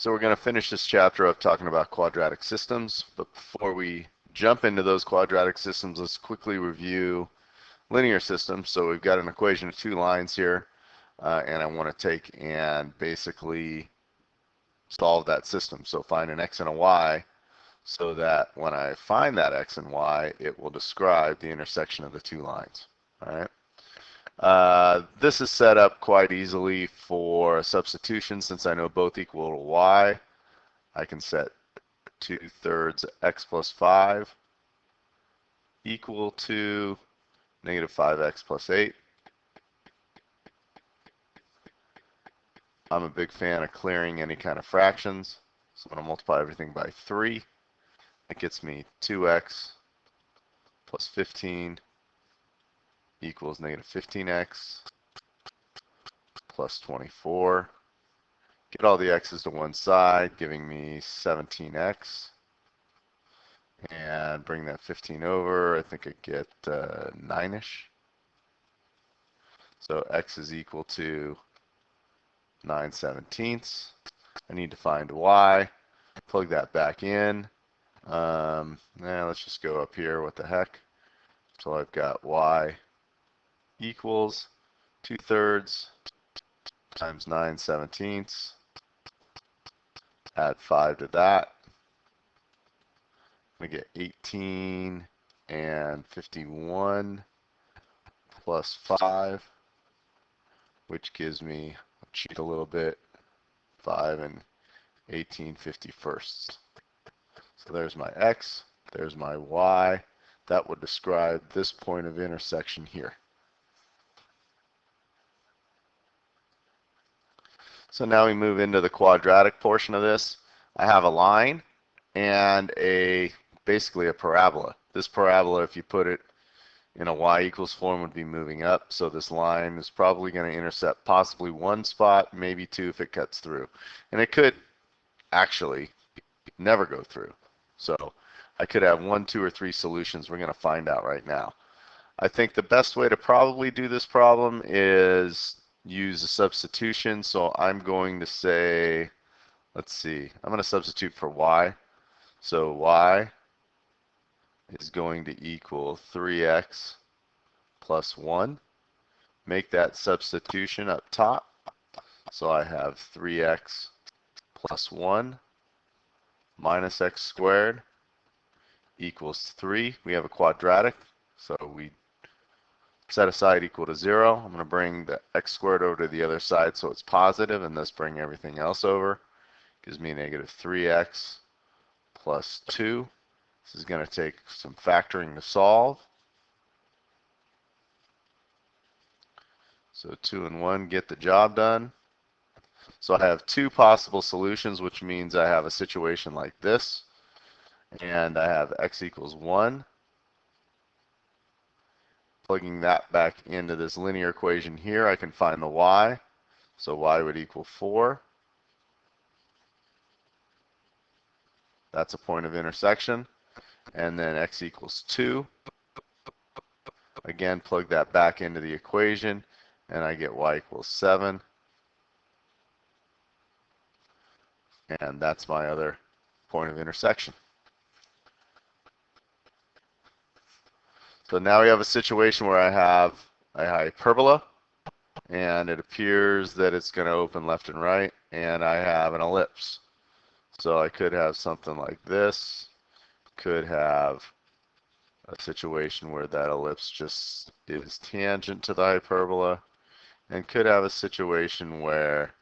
So we're going to finish this chapter up talking about quadratic systems, but before we jump into those quadratic systems, let's quickly review linear systems. So we've got an equation of two lines here, and I want to take and basically solve that system. So find an x and a y, so that when I find that x and y, it will describe the intersection of the two lines. All right. This is set up quite easily for substitution. Since I know both equal to y, I can set 2/3 x plus 5 equal to negative 5x plus 8. I'm a big fan of clearing any kind of fractions. So I'm going to multiply everything by 3. It gets me 2x plus 15 equals negative 15x plus 24. Get all the x's to one side, giving me 17x. And bring that 15 over, I think I get 9-ish. So x is equal to 9/17. I need to find y. Plug that back in. Now let's just go up here. What the heck? So I've got y equals 2/3 times 9/17. Add 5 to that. We get 18 and 51 plus 5, which gives me, I'll cheat a little bit, 5 and 18 51st. So there's my x, there's my y. That would describe this point of intersection here. So now we move into the quadratic portion of this. I have a line and basically a parabola. This parabola, if you put it in a y equals form, would be moving up. So this line is probably going to intercept possibly one spot, maybe two if it cuts through. And it could actually never go through. So I could have 1, 2, or 3 solutions. We're going to find out right now. I think the best way to probably do this problem is use a substitution. So I'm going to say, let's see, I'm going to substitute for y. So y is going to equal 3x plus 1. Make that substitution up top. So I have 3x plus 1 minus x squared equals 3. We have a quadratic, so we set aside equal to 0. I'm going to bring the x squared over to the other side so it's positive, and thus bring everything else over. Gives me negative 3x plus 2. This is going to take some factoring to solve. So 2 and 1 get the job done. So I have 2 possible solutions, which means I have a situation like this. And I have x equals 1. Plugging that back into this linear equation here, I can find the y. So y would equal 4. That's a point of intersection. And then x equals 2. Again, plug that back into the equation, and I get y equals 7. And that's my other point of intersection. So now we have a situation where I have a hyperbola, and it appears that it's going to open left and right, and I have an ellipse. So I could have something like this. Could have a situation where that ellipse just is tangent to the hyperbola, and could have a situation where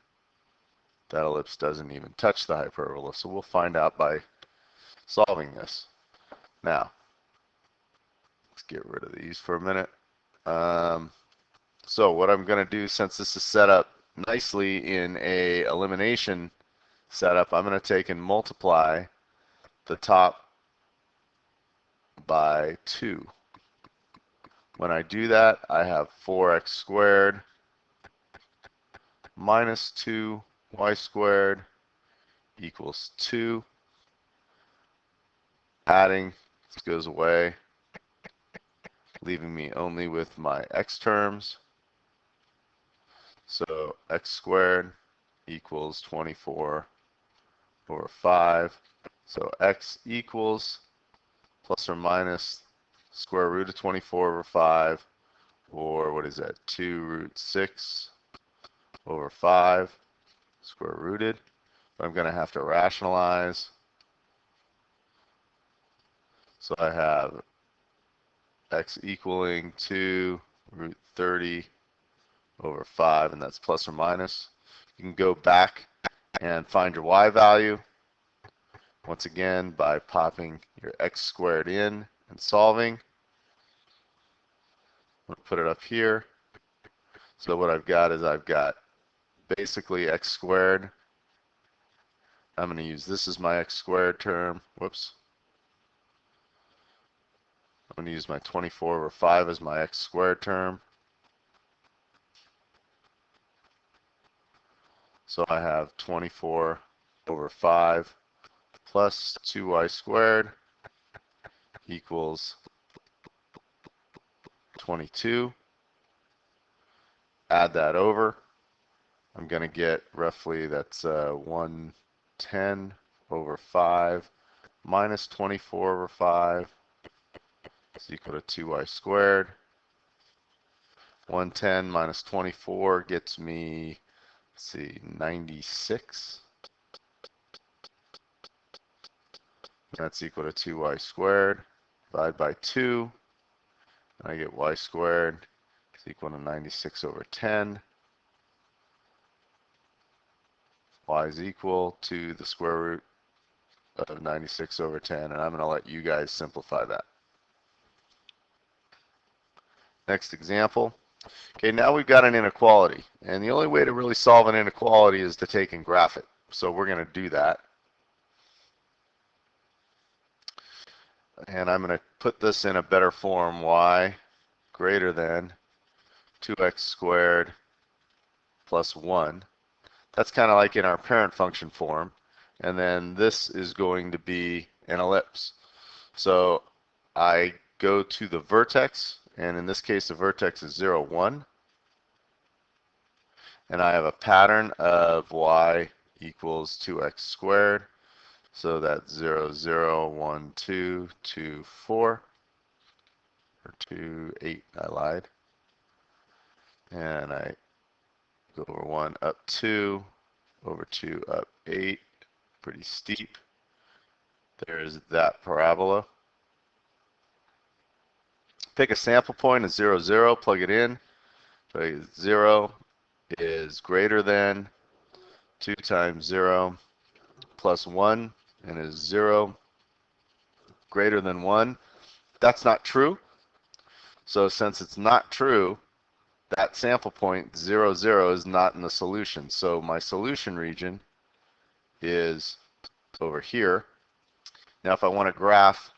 that ellipse doesn't even touch the hyperbola. So we'll find out by solving this. Now, let's get rid of these for a minute. So what I'm going to do, since this is set up nicely in a elimination setup, I'm going to take and multiply the top by 2. When I do that, I have 4x squared minus 2y squared equals 2. Adding, this goes away, leaving me only with my x terms. So x squared equals 24 over 5. So x equals plus or minus square root of 24 over 5, or what is that, 2 root 6 over 5 square rooted. I'm going to have to rationalize. So I have x equaling 2 root 30 over 5, and that's plus or minus. You can go back and find your y value, once again, by popping your x squared in and solving. I'm going to put it up here. So what I've got is I've got basically x squared. I'm going to use this as my x squared term. Whoops. I'm going to use my 24 over 5 as my x squared term. So I have 24 over 5 plus 2y squared equals 22. Add that over. I'm going to get roughly, that's 110 over 5 minus 24 over 5 is equal to 2y squared. 110 minus 24 gets me, let's see, 96. That's equal to 2y squared. Divide by 2, and I get y squared is equal to 96 over 10. Y is equal to the square root of 96 over 10, and I'm going to let you guys simplify that. Next example. Okay, now we've got an inequality, and the only way to really solve an inequality is to take and graph it. So we're going to do that. And I'm going to put this in a better form, y greater than 2x squared plus 1. That's kind of like in our parent function form. And then this is going to be an ellipse. So I go to the vertex, and in this case the vertex is 0, 1. And I have a pattern of y equals 2x squared. So that's 0, 0, 1, 2, 2, 4. Or 2, 8, I lied. And I go over 1 up 2, over 2 up 8. Pretty steep. There's that parabola. Pick a sample point of 0, 0, plug it in. So 0 is greater than 2 times 0 plus 1, and is 0 greater than 1. That's not true. So since it's not true, that sample point 0, 0 is not in the solution. So my solution region is over here. Now if I want to graph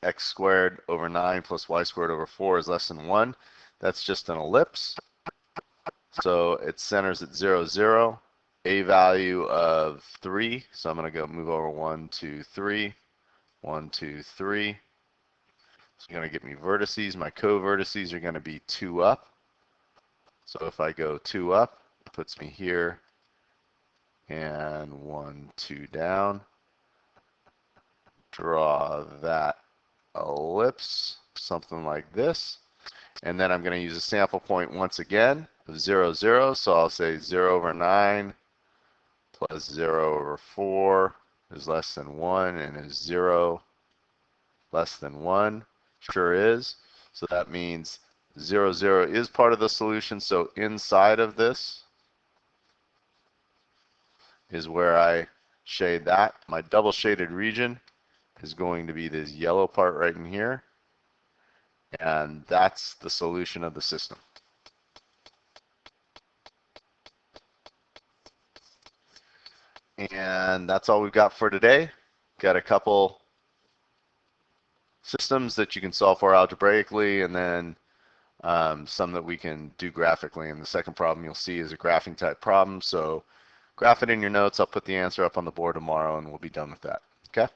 x squared over 9 plus y squared over 4 is less than 1, that's just an ellipse. So it centers at 0, 0, a value of 3. So I'm going to go move over 1, 2, 3, 1, 2, 3. It's going to get me vertices. My co-vertices are going to be 2 up. So if I go 2 up, it puts me here, and 1, 2 down. Draw that ellipse, something like this. And then I'm going to use a sample point once again of 0, 0. So I'll say 0 over 9 plus 0 over 4 is less than 1, and is 0 less than 1? Sure is. So that means 0, 0 is part of the solution. So inside of this is where I shade that. My double shaded region is going to be this yellow part right in here. And that's the solution of the system. And that's all we've got for today. Got a couple systems that you can solve for algebraically, and then some that we can do graphically. And the second problem you'll see is a graphing type problem. So graph it in your notes. I'll put the answer up on the board tomorrow, and we'll be done with that. Okay?